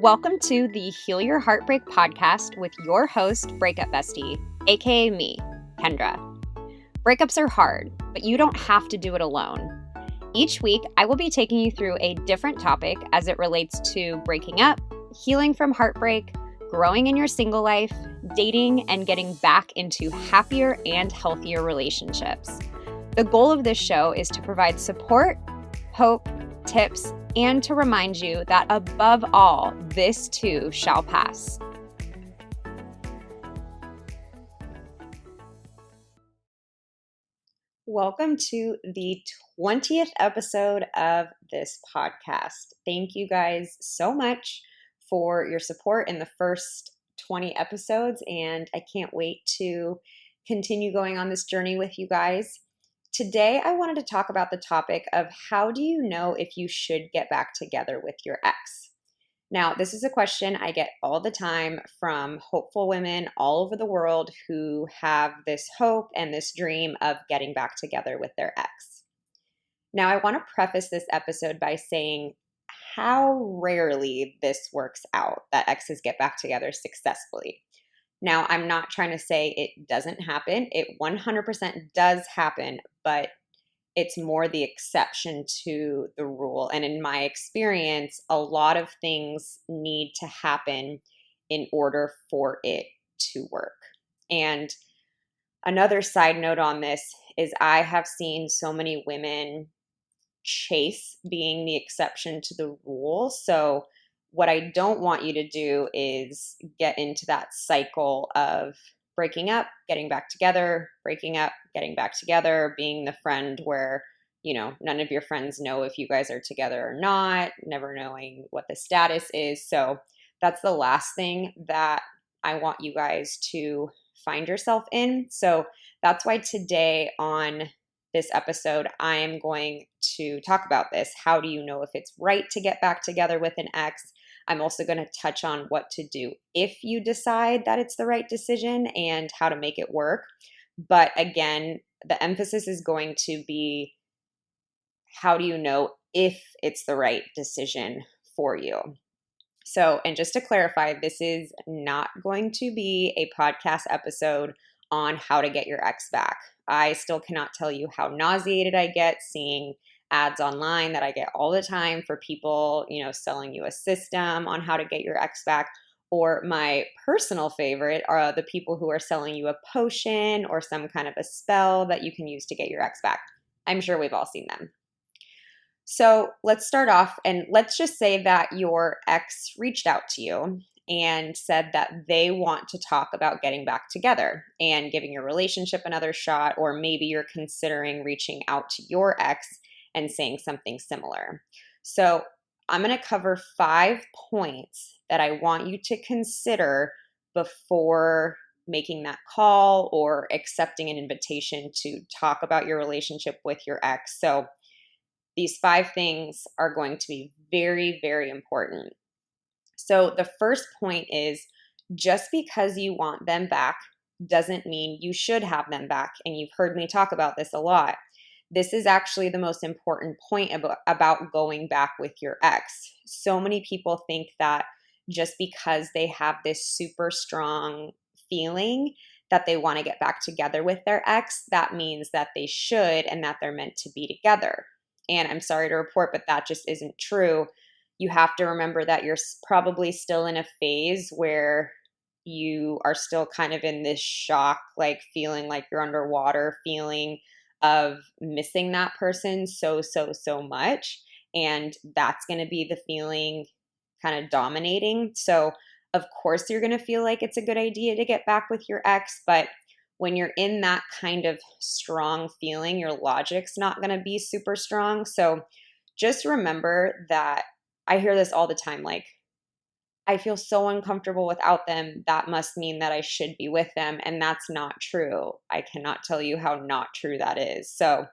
Welcome to the Heal Your Heartbreak podcast with your host, Breakup Bestie, aka me, Kendra. Breakups are hard, but you don't have to do it alone. Each week, I will be taking you through a different topic as it relates to breaking up, healing from heartbreak, growing in your single life, dating, and getting back into happier and healthier relationships. The goal of this show is to provide support, hope, tips, and to remind you that above all, this too shall pass. Welcome to the 20th episode of this podcast. Thank you guys so much for your support in the first 20 episodes, and I can't wait to continue going on this journey with you guys. Today, I wanted to talk about the topic of how do you know if you should get back together with your ex? Now, this is a question I get all the time from hopeful women all over the world who have this hope and this dream of getting back together with their ex. Now, I want to preface this episode by saying how rarely this works out, that exes get back together successfully. Now, I'm not trying to say it doesn't happen. It 100% does happen, but it's more the exception to the rule. And in my experience, a lot of things need to happen in order for it to work. And another side note on this is I have seen so many women chase being the exception to the rule. So what I don't want you to do is get into that cycle of breaking up, getting back together, breaking up, getting back together, being the friend where, none of your friends know if you guys are together or not, never knowing what the status is. So that's the last thing that I want you guys to find yourself in. So that's why today on this episode, I am going to talk about this. How do you know if it's right to get back together with an ex? I'm also going to touch on what to do if you decide that it's the right decision and how to make it work. But again, the emphasis is going to be how do you know if it's the right decision for you? So, and just to clarify, this is not going to be a podcast episode on how to get your ex back. I still cannot tell you how nauseated I get seeing ads online that I get all the time for people, selling you a system on how to get your ex back. Or my personal favorite are the people who are selling you a potion or some kind of a spell that you can use to get your ex back. I'm sure we've all seen them. So let's start off and let's just say that your ex reached out to you and said that they want to talk about getting back together and giving your relationship another shot, or maybe you're considering reaching out to your ex and saying something similar. So I'm going to cover 5 points that I want you to consider before making that call or accepting an invitation to talk about your relationship with your ex. So these 5 things are going to be very, very important. So the first point is just because you want them back doesn't mean you should have them back. And you've heard me talk about this a lot. This is actually the most important point about going back with your ex. So many people think that just because they have this super strong feeling that they want to get back together with their ex, that means that they should and that they're meant to be together. And I'm sorry to report, but that just isn't true. You have to remember that you're probably still in a phase where you are still kind of in this shock, like feeling like you're underwater, feeling of missing that person so much. And that's going to be the feeling kind of dominating. So, of course, you're going to feel like it's a good idea to get back with your ex, but when you're in that kind of strong feeling, your logic's not going to be super strong. So just remember that I hear this all the time, like, I feel so uncomfortable without them. That must mean that I should be with them. And that's not true. I cannot tell you how not true that is. So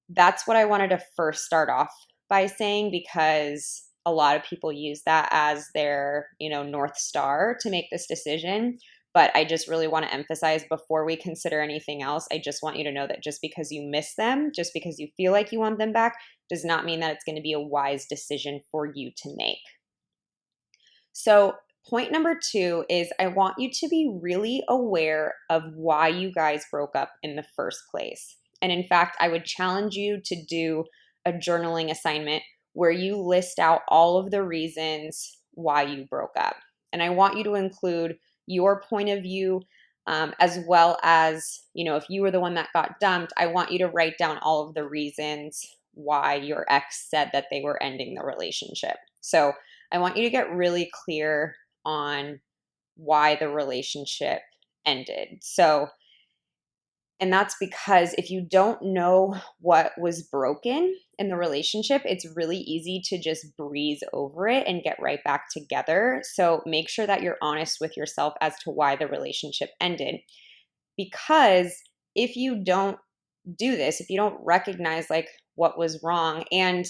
that's what I wanted to first start off by saying, because a lot of people use that as their, North Star to make this decision. But I just really want to emphasize before we consider anything else, I just want you to know that just because you miss them, just because you feel like you want them back, does not mean that it's going to be a wise decision for you to make. So, point number two is I want you to be really aware of why you guys broke up in the first place. And in fact, I would challenge you to do a journaling assignment where you list out all of the reasons why you broke up. And I want you to include your point of view, as well as, if you were the one that got dumped, I want you to write down all of the reasons why your ex said that they were ending the relationship. So I want you to get really clear on why the relationship ended. And that's because if you don't know what was broken in the relationship, it's really easy to just breeze over it and get right back together. So make sure that you're honest with yourself as to why the relationship ended. Because if you don't do this, if you don't recognize like what was wrong, and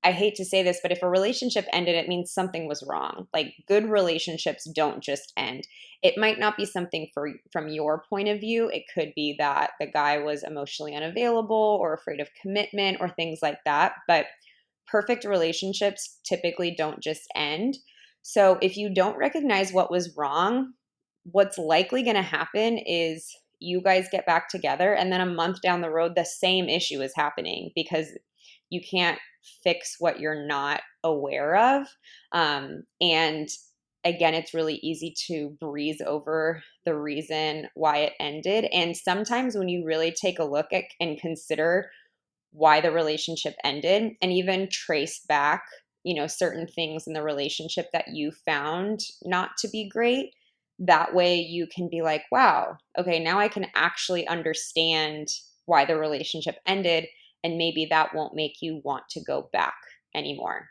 I hate to say this, but if a relationship ended, it means something was wrong. Like good relationships don't just end. It might not be something from your point of view. It could be that the guy was emotionally unavailable or afraid of commitment or things like that. But perfect relationships typically don't just end. So if you don't recognize what was wrong, what's likely going to happen is you guys get back together and then a month down the road, the same issue is happening because you can't fix what you're not aware of. And again, it's really easy to breeze over the reason why it ended. And sometimes when you really take a look at and consider why the relationship ended and even trace back, certain things in the relationship that you found not to be great, that way you can be like, wow, okay, now I can actually understand why the relationship ended, and maybe that won't make you want to go back anymore.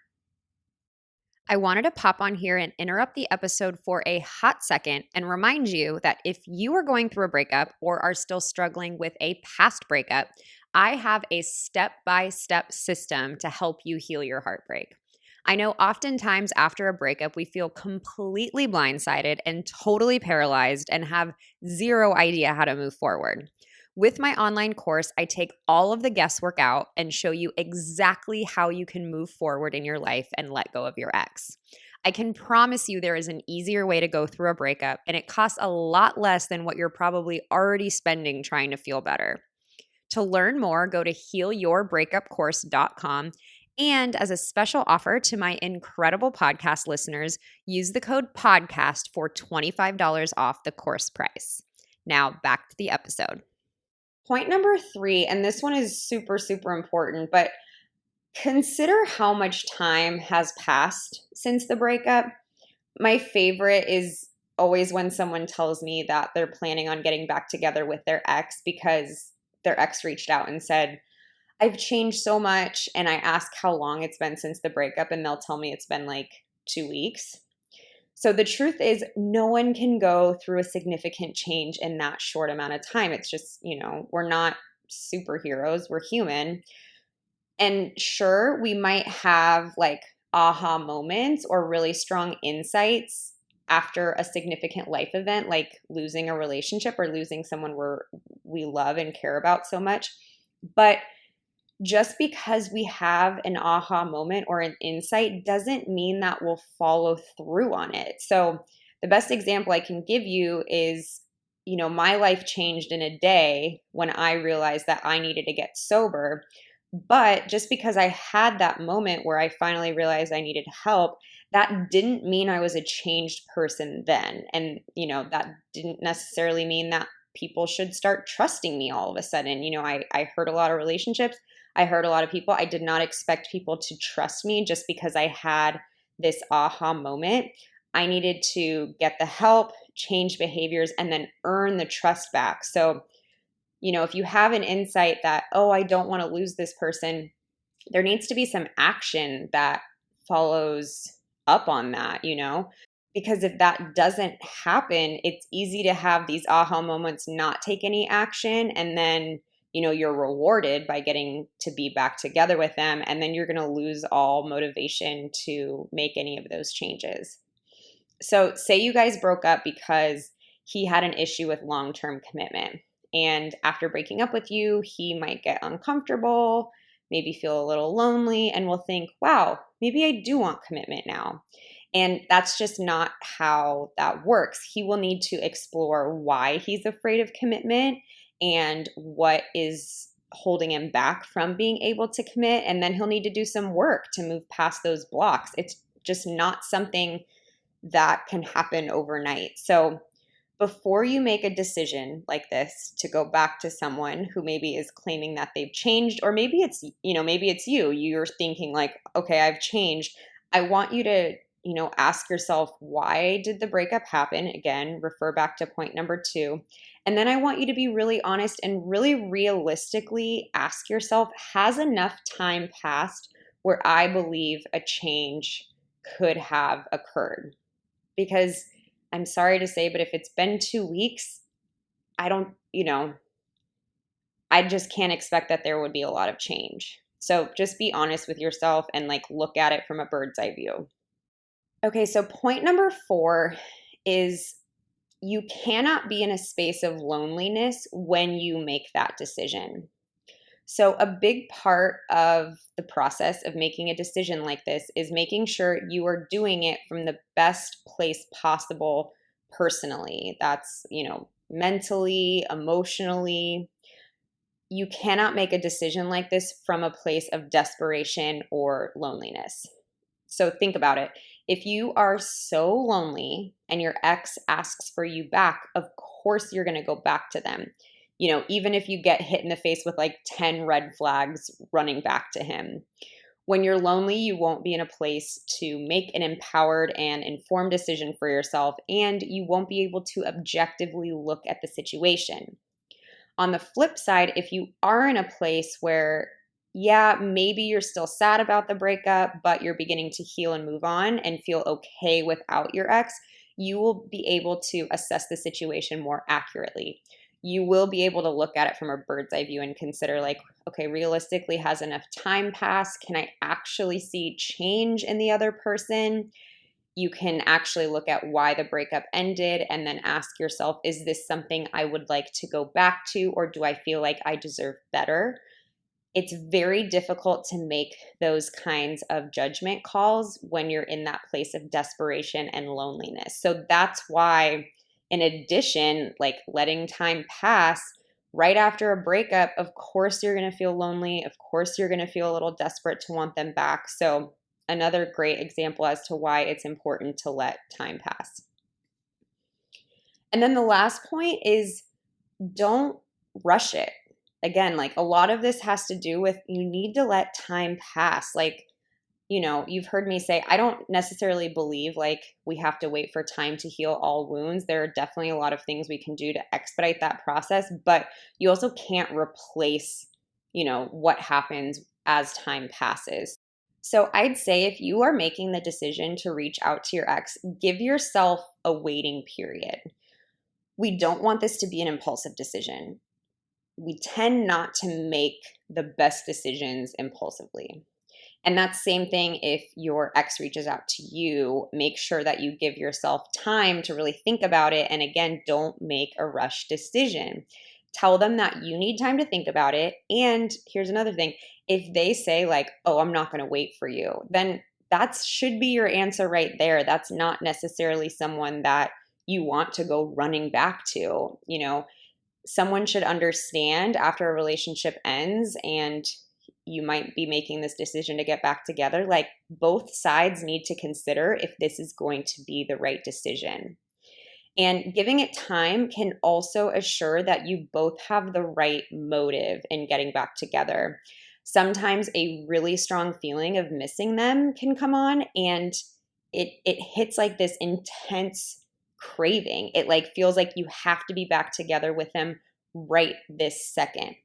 I wanted to pop on here and interrupt the episode for a hot second and remind you that if you are going through a breakup or are still struggling with a past breakup, I have a step-by-step system to help you heal your heartbreak. I know oftentimes after a breakup, we feel completely blindsided and totally paralyzed and have zero idea how to move forward. With my online course, I take all of the guesswork out and show you exactly how you can move forward in your life and let go of your ex. I can promise you there is an easier way to go through a breakup, and it costs a lot less than what you're probably already spending trying to feel better. To learn more, go to healyourbreakupcourse.com. And as a special offer to my incredible podcast listeners, use the code PODCAST for $25 off the course price. Now back to the episode. Point number three, and this one is super, super important, but consider how much time has passed since the breakup. My favorite is always when someone tells me that they're planning on getting back together with their ex because their ex reached out and said, I've changed so much. And I ask how long it's been since the breakup, and they'll tell me it's been like 2 weeks. So the truth is, no one can go through a significant change in that short amount of time. It's just, we're not superheroes, we're human. And sure, we might have like aha moments or really strong insights after a significant life event, like losing a relationship or losing someone we love and care about so much. But just because we have an aha moment or an insight doesn't mean that we'll follow through on it. So, the best example I can give you is, my life changed in a day when I realized that I needed to get sober. But just because I had that moment where I finally realized I needed help, that didn't mean I was a changed person then. And, that didn't necessarily mean that people should start trusting me all of a sudden. I hurt a lot of relationships. I hurt a lot of people. I did not expect people to trust me just because I had this aha moment. I needed to get the help, change behaviors, and then earn the trust back. So, if you have an insight that, oh, I don't want to lose this person, there needs to be some action that follows up on that, because if that doesn't happen, it's easy to have these aha moments, not take any action, and then you're rewarded by getting to be back together with them, and then you're going to lose all motivation to make any of those changes. So say you guys broke up because he had an issue with long-term commitment, and after breaking up with you, he might get uncomfortable, maybe feel a little lonely, and will think, wow, maybe I do want commitment now. And that's just not how that works. He will need to explore why he's afraid of commitment and what is holding him back from being able to commit. And then he'll need to do some work to move past those blocks. It's just not something that can happen overnight. So before you make a decision like this to go back to someone who maybe is claiming that they've changed, or maybe it's, maybe it's you're thinking like, okay, I've changed. I want you to, ask yourself, why did the breakup happen? Again, refer back to point number 2. And then I want you to be really honest and really realistically ask yourself, has enough time passed where I believe a change could have occurred? Because I'm sorry to say, but if it's been 2 weeks, I don't, I just can't expect that there would be a lot of change. So just be honest with yourself and like look at it from a bird's eye view. Okay, so point number 4 is you cannot be in a space of loneliness when you make that decision. So, a big part of the process of making a decision like this is making sure you are doing it from the best place possible personally. That's, mentally, emotionally. You cannot make a decision like this from a place of desperation or loneliness. So, think about it. If you are so lonely and your ex asks for you back, of course you're going to go back to them. Even if you get hit in the face with like 10 red flags running back to him. When you're lonely, you won't be in a place to make an empowered and informed decision for yourself, and you won't be able to objectively look at the situation. On the flip side, if you are in a place where, yeah, maybe you're still sad about the breakup, but you're beginning to heal and move on and feel okay without your ex, you will be able to assess the situation more accurately. You will be able to look at it from a bird's eye view and consider, like, okay, realistically, has enough time passed? Can I actually see change in the other person? You can actually look at why the breakup ended and then ask yourself, is this something I would like to go back to, or do I feel like I deserve better? It's very difficult to make those kinds of judgment calls when you're in that place of desperation and loneliness. So that's why, in addition, like letting time pass right after a breakup, of course you're going to feel lonely. Of course you're going to feel a little desperate to want them back. So, another great example as to why it's important to let time pass. And then the last point is don't rush it. Again, like a lot of this has to do with you need to let time pass. Like, you've heard me say, I don't necessarily believe like we have to wait for time to heal all wounds. There are definitely a lot of things we can do to expedite that process, but you also can't replace, what happens as time passes. So I'd say if you are making the decision to reach out to your ex, give yourself a waiting period. We don't want this to be an impulsive decision. We tend not to make the best decisions impulsively. And that's same thing if your ex reaches out to you, make sure that you give yourself time to really think about it. And again, don't make a rush decision. Tell them that you need time to think about it. And here's another thing. If they say like, oh, I'm not going to wait for you, then that should be your answer right there. That's not necessarily someone that you want to go running back to. Someone should understand after a relationship ends and you might be making this decision to get back together. Like both sides need to consider if this is going to be the right decision. And giving it time can also assure that you both have the right motive in getting back together. Sometimes a really strong feeling of missing them can come on and it hits like this intense craving. It like feels like you have to be back together with them right this second.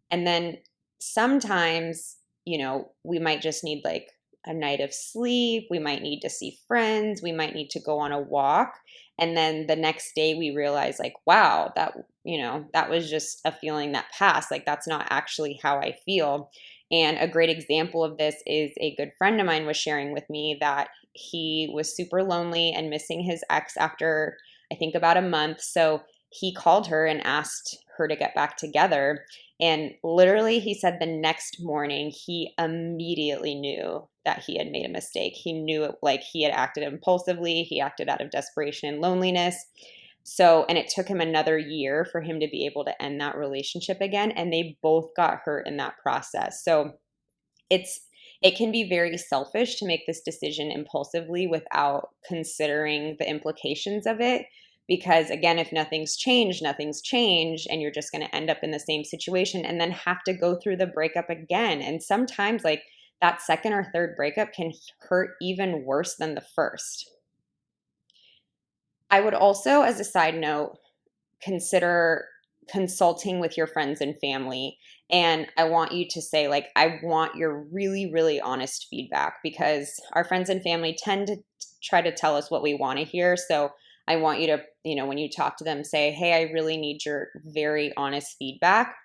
And then sometimes, we might just need like a night of sleep. We might need to see friends. We might need to go on a walk. And then the next day we realize like, wow, that was just a feeling that passed. Like that's not actually how I feel. And a great example of this is a good friend of mine was sharing with me that he was super lonely and missing his ex after I think about a month. So he called her and asked her to get back together. And literally, he said the next morning, he immediately knew that he had made a mistake. He knew it, like he had acted impulsively, he acted out of desperation and loneliness. So, and it took him another year for him to be able to end that relationship again. And they both got hurt in that process. So, it's it can be very selfish to make this decision impulsively without considering the implications of it, because again, if nothing's changed, and you're just going to end up in the same situation and then have to go through the breakup again. And sometimes like that second or third breakup can hurt even worse than the first. I would also, as a side note, consider consulting with your friends and family. And I want you to say, like, I want your really, really honest feedback, because our friends and family tend to try to tell us what we want to hear. So I want you to, when you talk to them, say, hey, I really need your very honest feedback.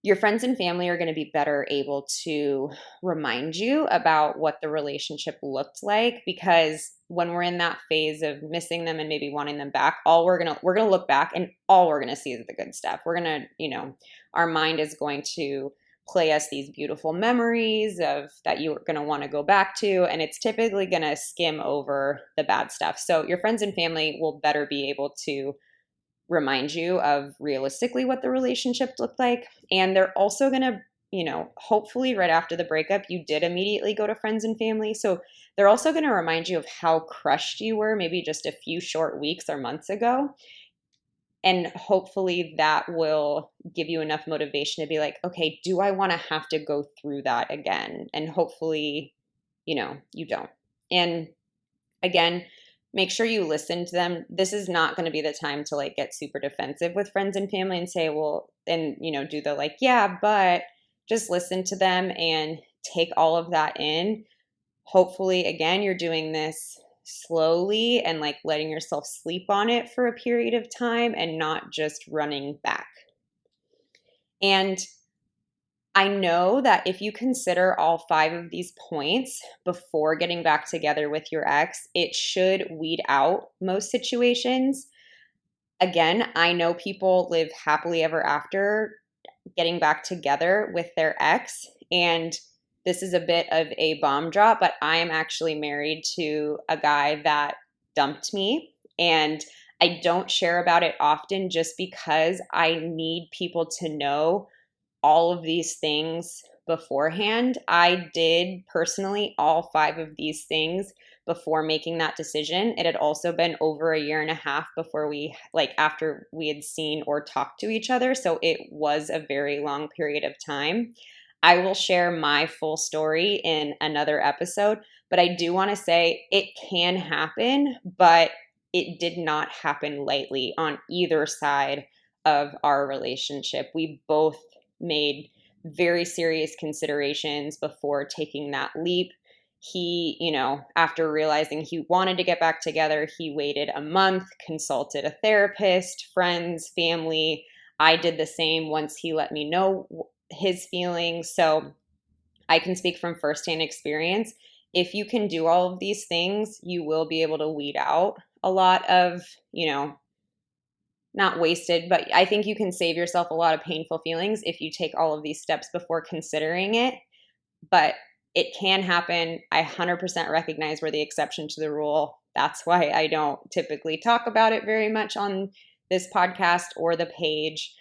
Your friends and family are going to be better able to remind you about what the relationship looked like, because when we're in that phase of missing them and maybe wanting them back, we're going to look back and all we're going to see is the good stuff. We're going to, our mind is going to play us these beautiful memories of that you're going to want to go back to, and it's typically going to skim over the bad stuff. So your friends and family will better be able to remind you of realistically what the relationship looked like. And they're also going to, hopefully right after the breakup, you did immediately go to friends and family. So they're also going to remind you of how crushed you were maybe just a few short weeks or months ago. And hopefully that will give you enough motivation to be like, okay, do I want to have to go through that again? And hopefully, you don't. And again, make sure you listen to them. This is not going to be the time to like get super defensive with friends and family and say, well, and do the like, yeah, but just listen to them and take all of that in. Hopefully, again, you're doing this slowly and like letting yourself sleep on it for a period of time and not just running back. And I know that if you consider all 5 of these points before getting back together with your ex, it should weed out most situations. Again, I know people live happily ever after getting back together with their ex, and this is a bit of a bomb drop, but I am actually married to a guy that dumped me, and I don't share about it often just because I need people to know all of these things beforehand. I did personally all 5 of these things before making that decision. It had also been over a year and a half before after we had seen or talked to each other. So it was a very long period of time. I will share my full story in another episode, but I do want to say it can happen, but it did not happen lightly on either side of our relationship. We both made very serious considerations before taking that leap. He, after realizing he wanted to get back together, he waited a month, consulted a therapist, friends, family. I did the same once he let me know his feelings. So I can speak from firsthand experience. If you can do all of these things, you will be able to weed out a lot of, not wasted, but I think you can save yourself a lot of painful feelings if you take all of these steps before considering it. But it can happen. I 100% recognize we're the exception to the rule. That's why I don't typically talk about it very much on this podcast or the page,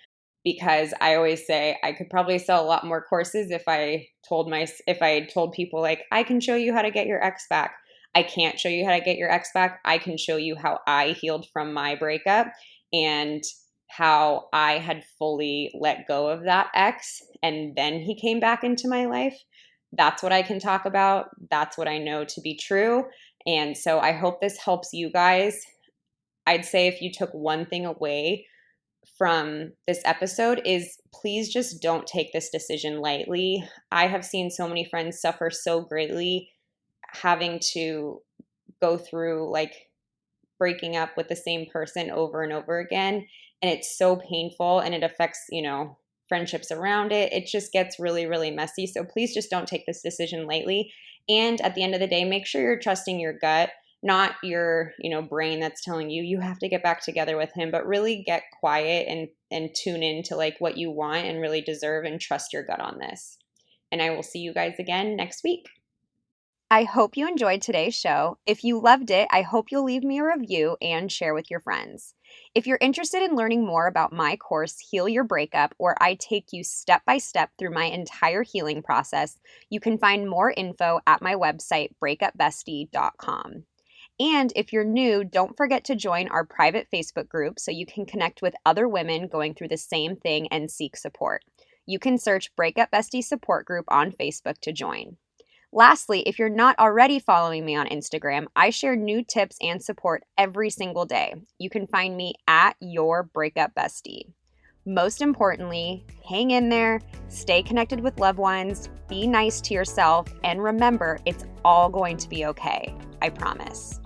because I always say I could probably sell a lot more courses if I told people like, I can show you how to get your ex back. I can't show you how to get your ex back. I can show you how I healed from my breakup and how I had fully let go of that ex, and then he came back into my life. That's what I can talk about. That's what I know to be true. And so I hope this helps you guys. I'd say if you took one thing away from this episode is please just don't take this decision lightly. I have seen so many friends suffer so greatly having to go through like breaking up with the same person over and over again. And it's so painful and it affects, friendships around it. It just gets really, really messy. So please just don't take this decision lightly. And at the end of the day, make sure you're trusting your gut. not your, brain that's telling you you have to get back together with him, but really get quiet and tune in to like what you want and really deserve, and trust your gut on this. And I will see you guys again next week. I hope you enjoyed today's show. If you loved it, I hope you'll leave me a review and share with your friends. If you're interested in learning more about my course, Heal Your Breakup, where I take you step by step through my entire healing process, you can find more info at my website, breakupbestie.com. And if you're new, don't forget to join our private Facebook group so you can connect with other women going through the same thing and seek support. You can search Breakup Bestie Support Group on Facebook to join. Lastly, if you're not already following me on Instagram, I share new tips and support every single day. You can find me at Your Breakup Bestie. Most importantly, hang in there, stay connected with loved ones, be nice to yourself, and remember, it's all going to be okay. I promise.